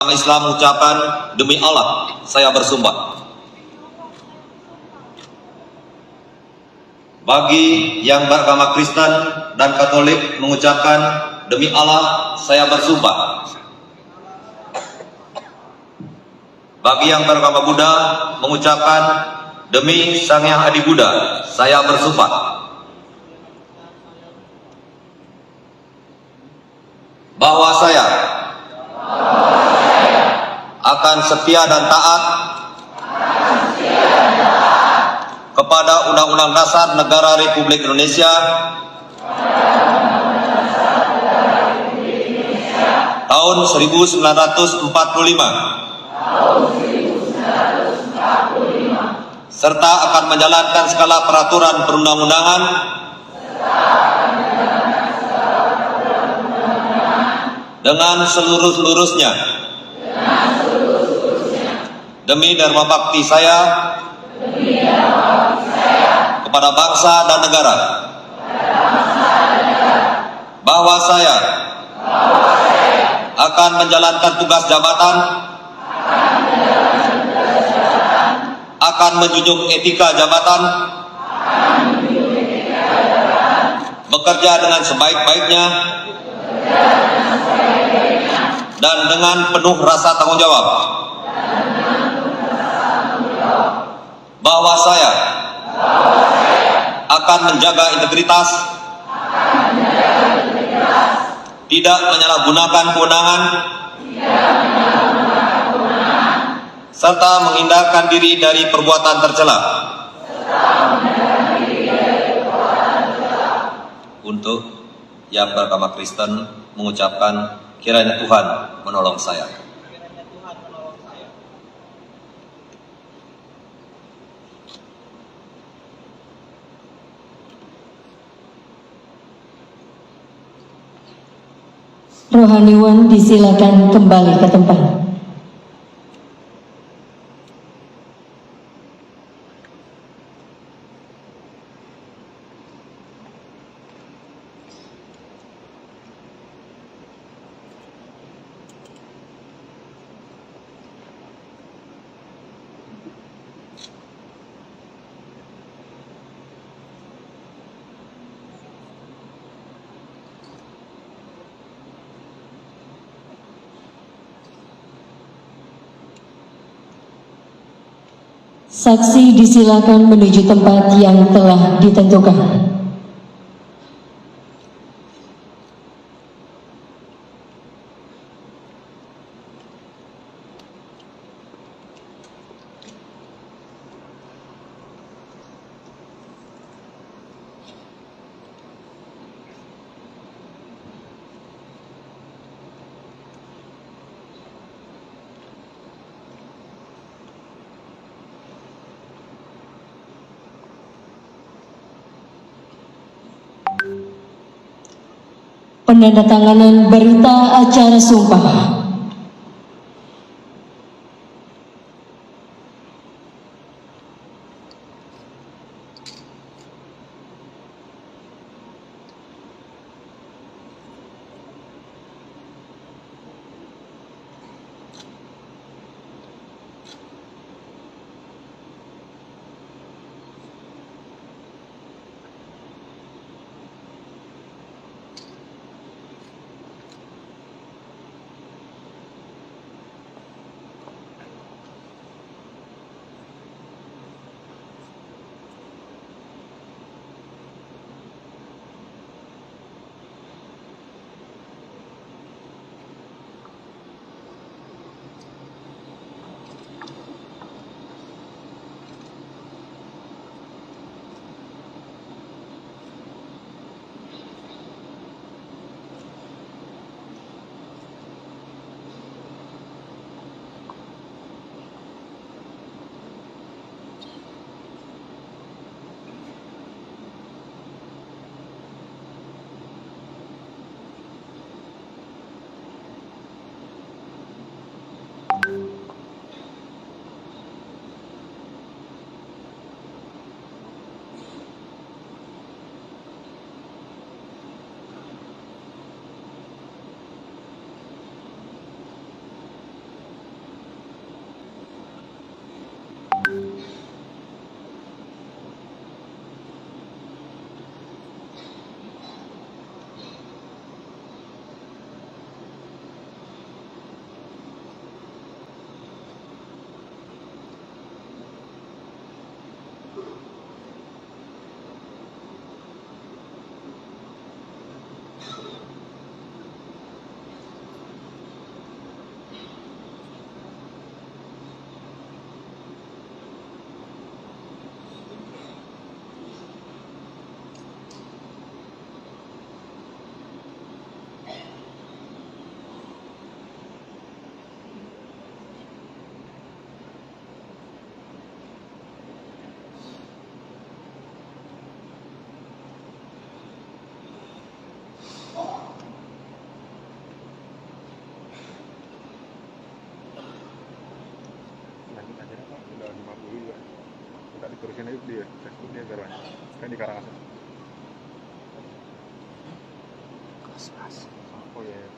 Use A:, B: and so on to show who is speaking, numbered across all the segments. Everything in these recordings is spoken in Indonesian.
A: Islam mengucapkan, demi Allah, saya bersumpah. Bagi yang beragama Kristen dan Katolik mengucapkan, demi Allah, saya bersumpah. Bagi yang beragama Buddha mengucapkan, demi Sang Hyang Adi Buddha, saya bersumpah. Bahwa saya akan setia dan taat kepada Undang-Undang Dasar Negara Republik Indonesia tahun 1945 serta akan menjalankan segala peraturan perundang-undangan dengan seluruh-seluruhnya demi dharma bakti saya kepada bangsa dan negara, bahwa saya akan menjalankan tugas jabatan, akan menjunjung etika jabatan, bekerja dengan sebaik-baiknya dan dengan penuh rasa tanggung jawab, bahwa saya akan menjaga integritas, tidak menyalahgunakan kewenangan, serta menghindarkan diri dari perbuatan tercela. Untuk yang beragama Kristen mengucapkan, kiranya Tuhan menolong saya.
B: Rohaniwan disilakan kembali ke tempat. Saksi disilakan menuju tempat yang telah ditentukan. Penandatanganan berita acara sumpah.
C: terusin aja dia Facebooknya biar banyak kan di Karangasem. Oh iya,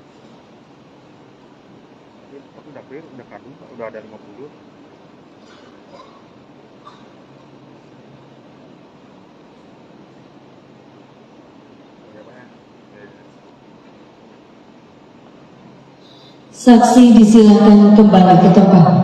C: tapi udah clear, udah kardus, udah ada 50. Ya, Pak, ya. Ya.
B: Saksi disilakan kembali ke tempat.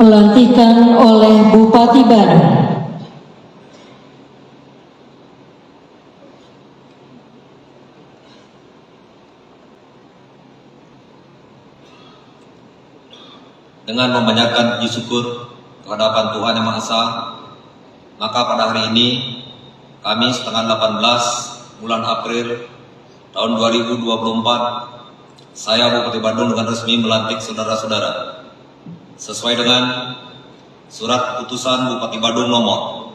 B: Pelantikan oleh Bupati Bandung.
A: Dengan memanjatkan puji syukur kehadapan Tuhan Yang Maha Esa, maka pada hari ini, Kamis tanggal 18 bulan April tahun 2024, saya Bupati Bandung dengan resmi melantik saudara-saudara sesuai dengan Surat Keputusan Bupati Bandung nomor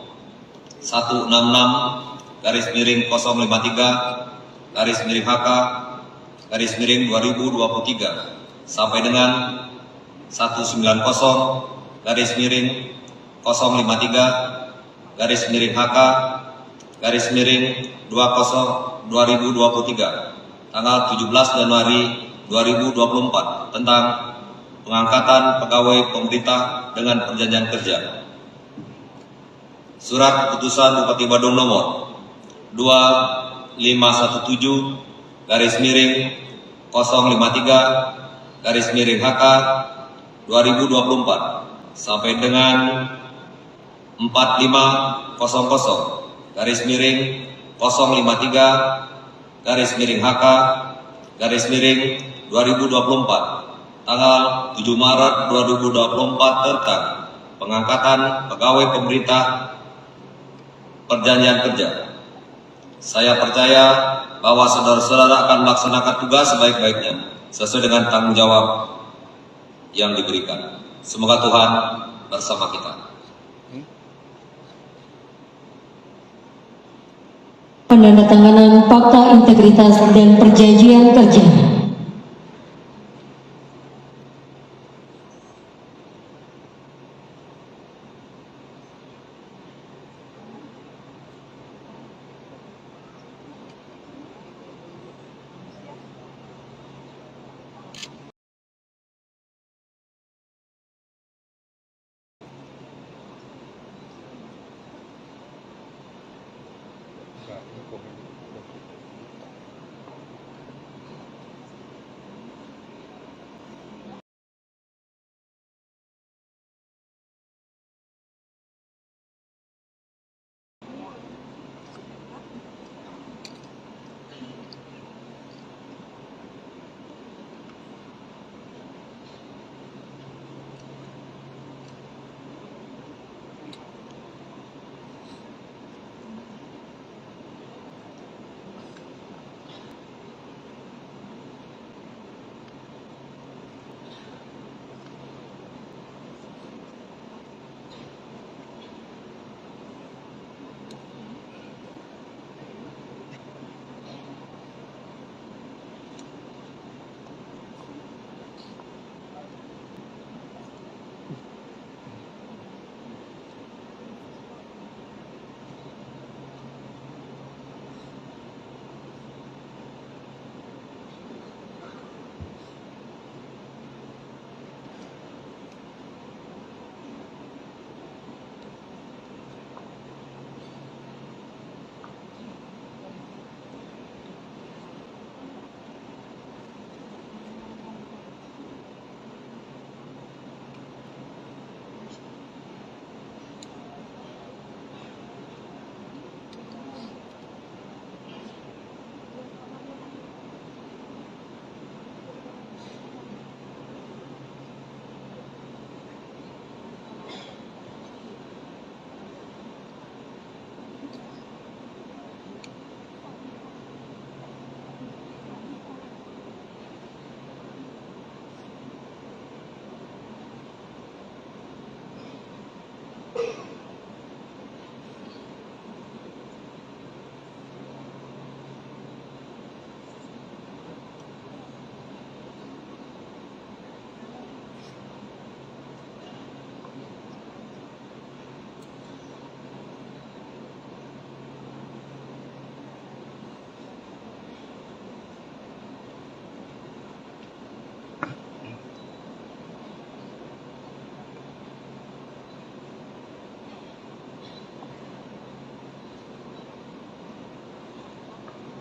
A: 166/053/HK/2023 sampai dengan 190/053/HK/2023 tanggal 17 Januari 2024 tentang pengangkatan pegawai pemerintah dengan perjanjian kerja. Surat Keputusan Bupati Bandung nomor 2517/053/HK/2024 sampai dengan 45/0053/HK/2024 tanggal 7 Maret 2024 tentang pengangkatan pegawai pemerintah perjanjian kerja. Saya percaya bahwa saudara-saudara akan melaksanakan tugas sebaik-baiknya sesuai dengan tanggung jawab yang diberikan. Semoga Tuhan bersama kita.
B: Penandatanganan Fakta Integritas dan Perjanjian Kerja.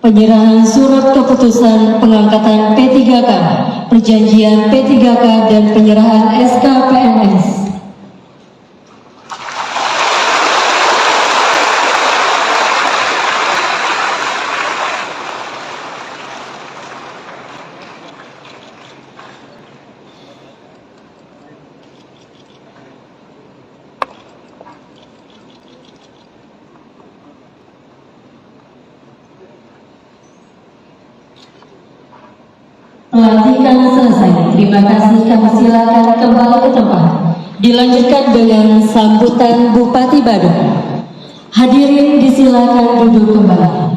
B: Penyerahan surat keputusan pengangkatan P3K, perjanjian P3K dan penyerahan SK PNS. Pelantikan selesai. Terima kasih. Kami silakan kembali ke tempat. Dilanjutkan dengan sambutan Bupati Badung. Hadirin disilakan duduk kembali.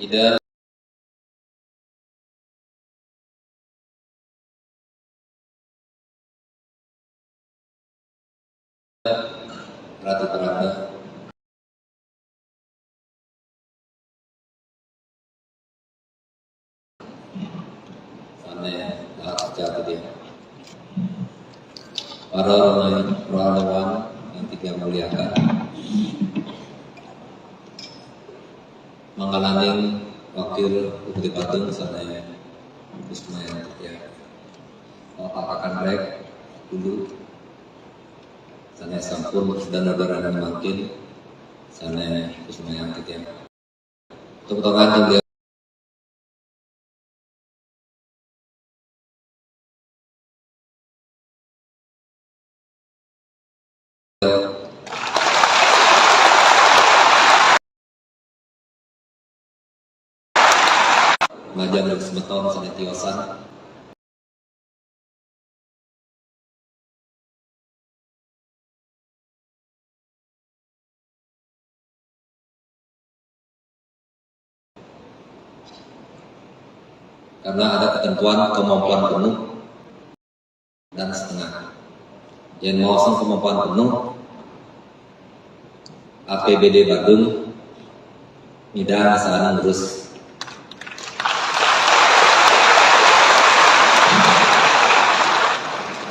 A: Ida Ratu Peranda sana jatuh dia para rohaniwan yang tiga muliakan mangalaning wakil Bupati Badung sana Ismail ya akan rek dulu sana sampun dan lebaran makin sana Ismail ya tepuk tangan beliau. Majang dari semeton sana tiosan karena ada ketentuan kemampuan penuh dan setengah. Yang mau kemampuan penuh APBD Badung tidak masalah ngurus.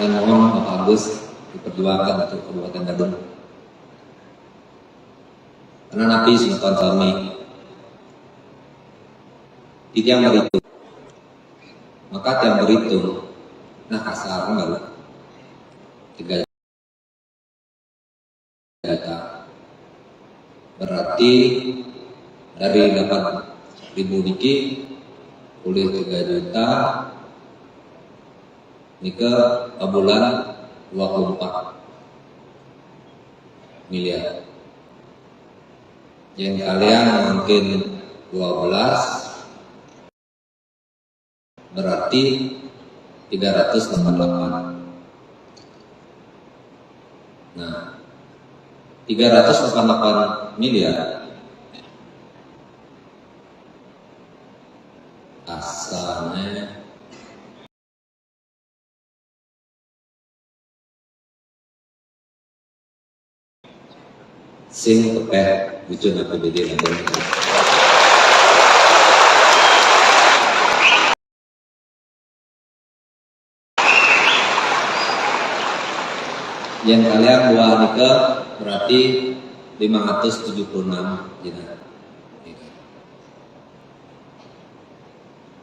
A: Dan mohon Bapak Agus diperjuangkan untuk Kabupaten Badung. Karena nabi semeton kami di tiang beritung, maka tiang beritung, nah kasar enggak 3 juta, berarti dari 8.000 niki oleh 3 juta nika bulan 24 miliar. Yang kalian mungkin 12 berarti 388. Nah, 388 miliar asalnya sing kepeh wujud APBD Badung. Yang kalian buah nikah berarti 576 jinak.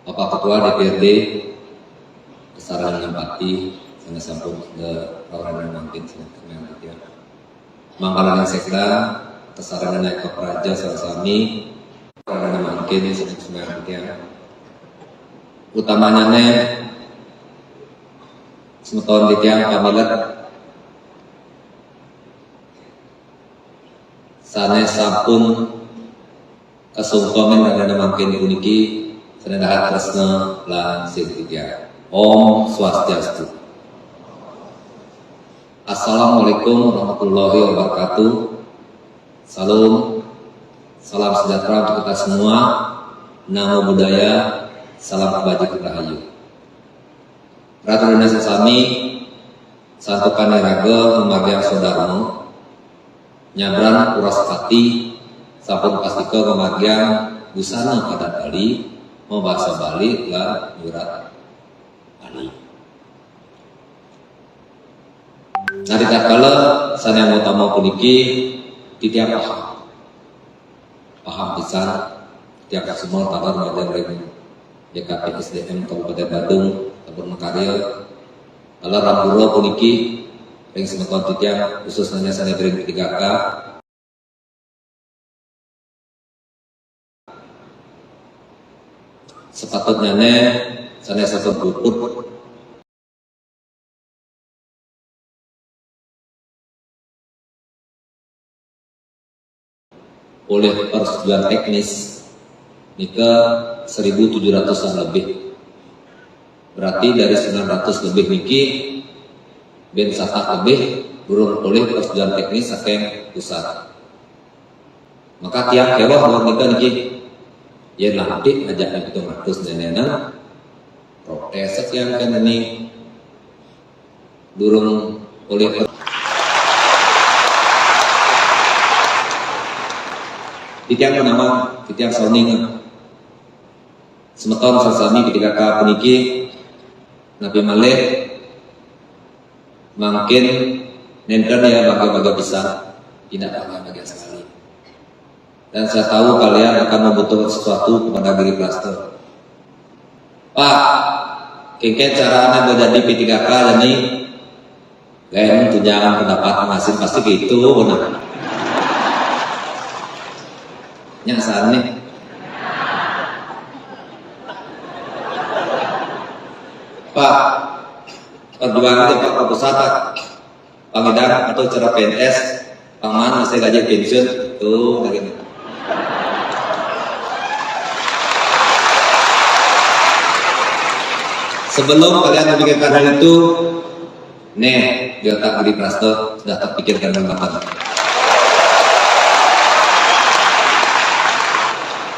A: Bapak Ketua DPRD kesaran empati sana sampun ke orang yang mungkin sebenarnya Mangkalan Sekda kesadaran naik ke praja sami karena mungkin sebenarnya utamanya semeton di tiang pamilat sanes sampun kasungkomen karena mungkin puniki sedang tresna lan sitiya. Om Swastiastu. Assalamualaikum warahmatullahi wabarakatuh. Salam sejahtera untuk kita semua. Namo Buddhaya, salam kebajikan rahayu. Ratu Indonesia sami santukan raga memargian saudarmo nyabran uras pati sampun pastika kemargian busana pada Bali mau bahasa Bali lah yurat Bali. Nah tidak kala sana yang utama puniki tiap paham pisan tiap semua tabar madan ring JKP SDM Kabupaten Badung Kabupaten Makarya ala Rampuro puniki ring semeton titiang khususnya sana ring 3K sepatutnya sana satu puput oleh persetujuan teknis nika 1.700-an lebih, berarti dari 900 lebih niki ben satak lebih burung oleh persetujuan teknis saking pusat. Maka tiap kewah luar nika niki ya lantik ajak itu 100 dan protes sekian kan ini durung oleh titiang nama titiang sauning semeton sasami ketika ka puniki Nabi Malih makin nenten ya baga-baga besar tidak baga-baga sekali dan saya tahu kalian akan membutuhkan sesuatu kepada Giri Plaster. Pak kengke caranya menjadi P3K dan ini gaya tunjangan pendapat penghasilan pasti gitu benar nyasar nih. Pak, perjuangan itu Pak Pusat, Pangedang atau cara PNS, Pangman masih gaji pensiun tuh begini. Sebelum kalian memikirkan hal itu, nih di otak Giri Prasto sudah terpikirkan dengan matang.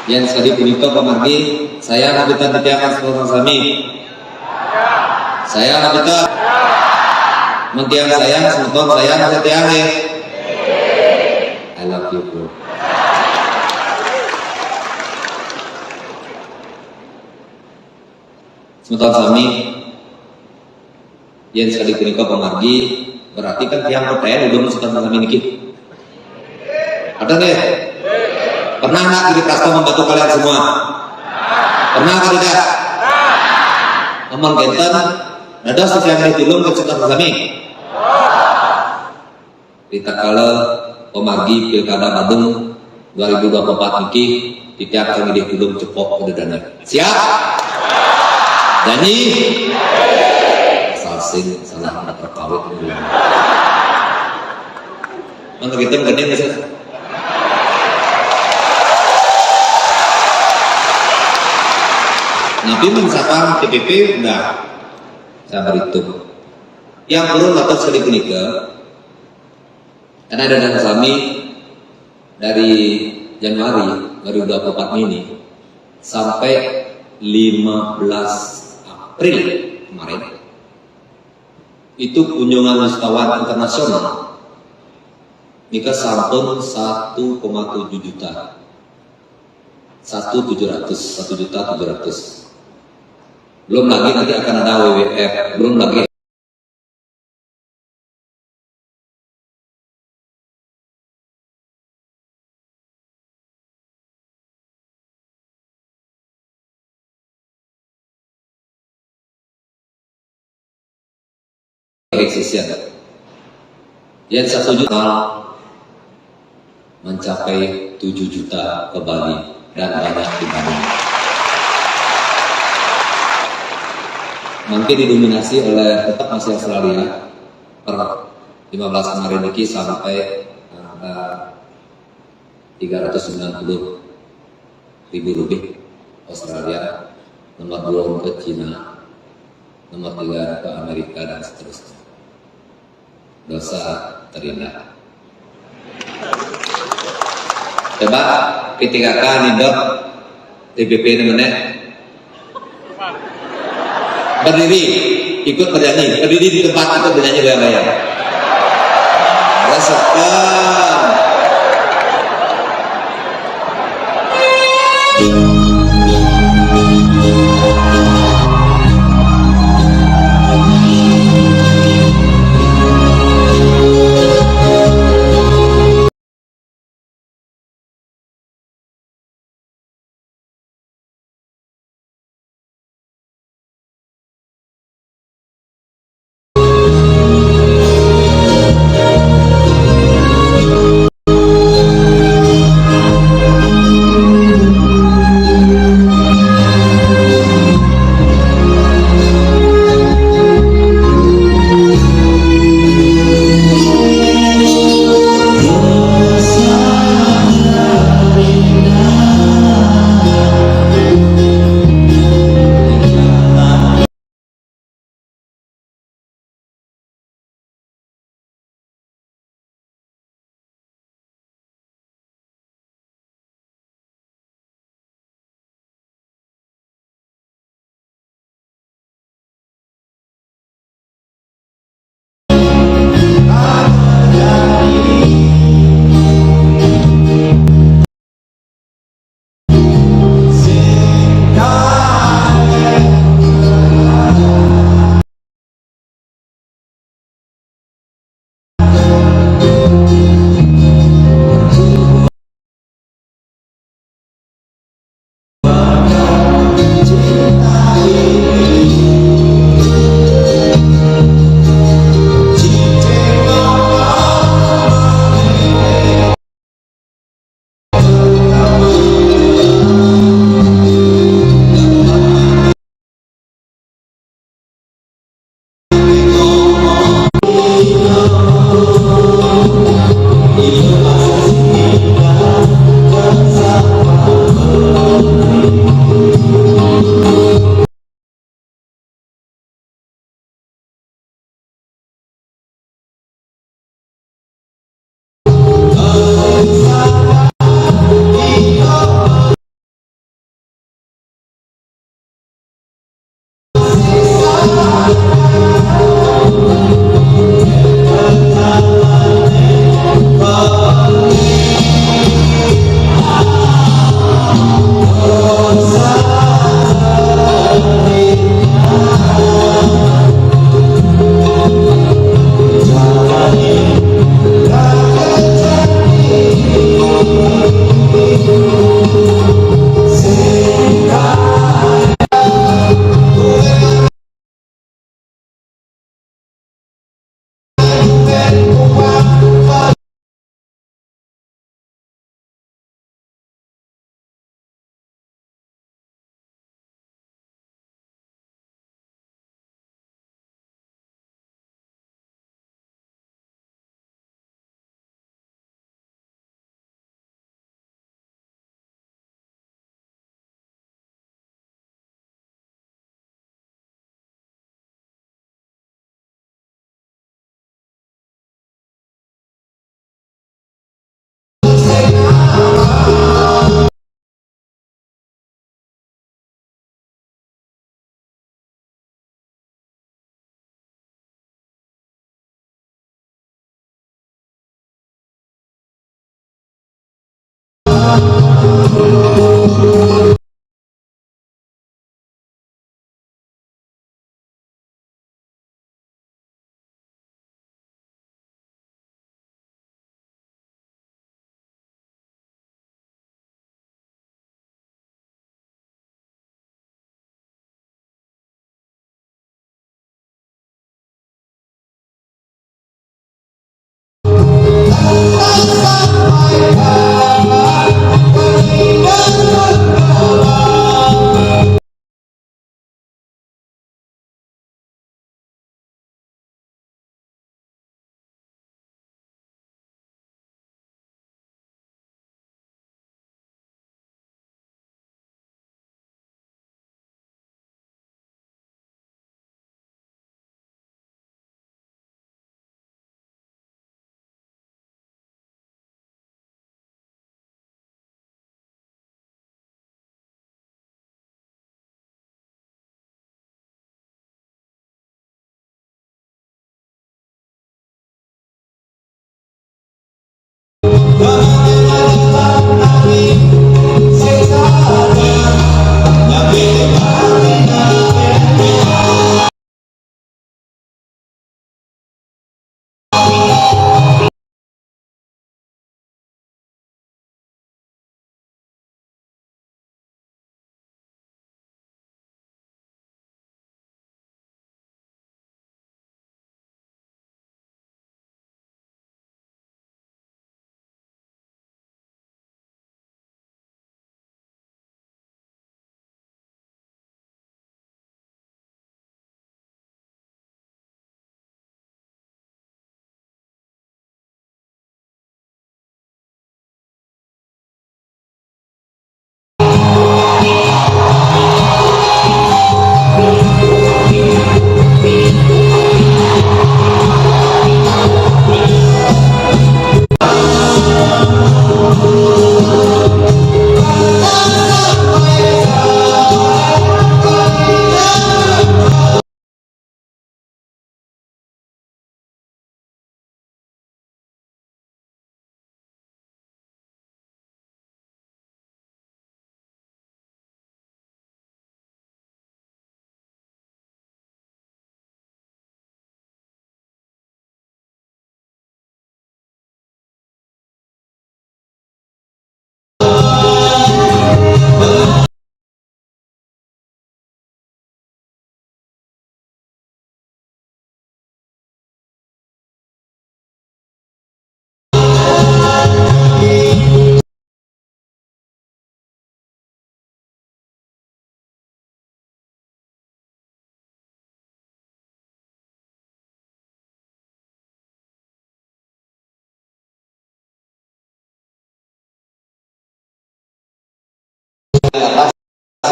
A: Yang sekali puniko pemargi, saya ngabitan titiakan seluruh sami. Saya ngabitan mentiang saya, semeton saya setiange. I love you bro. Semeton sami, yang sekali puniko pemargi, berarti kan tiang percaya udah semeton sami niki. Ada deh. Pernah nggak Giri Prasto membantu kalian semua? Pernah atau tidak? Ngomong genten, ada sosial ditulung ke sekitar kami. Kita kala pemargi Pilkada Badung 2024 niki tiap kali ditulung cepok udah dana. Siap? Janji? Salsing salah terkawit dulu. Untuk kita mungkin bisa. Nabi misalkan TPP udah saya berhitung yang turun atau sekali nikah karena ada dana kami dari Januari 2024 ini sampai 15 April kemarin itu kunjungan wisatawan internasional nikah sampun 1,7 juta 1.700 belum lagi nanti akan ada WWF, belum lagi eksisten. Yang 1 juta mencapai 7 juta ke Bali dan banyak di Bandung. Mungkin didominasi oleh tetap masih Australia per 15 kemarin ini sampai angka 390.000 lebih Australia, nomor 2 ke Cina, nomor 3 ke Amerika dan seterusnya. Dosa terindah. Coba P3K nindok TPP ini mana? Berdiri, ikut bernyanyi, berdiri di tempat ikut bernyanyi bayar-bayar. Rasakan.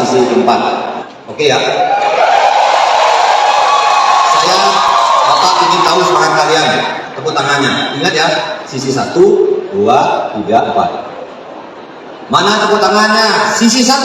D: atas sisi keempat. Oke ya. Saya Bapak ingin tahu semangat kalian. Tepuk tangannya. Ingat ya, sisi 1, 2, 3, 4. Mana tepuk tangannya? Sisi 1.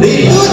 D: Berikut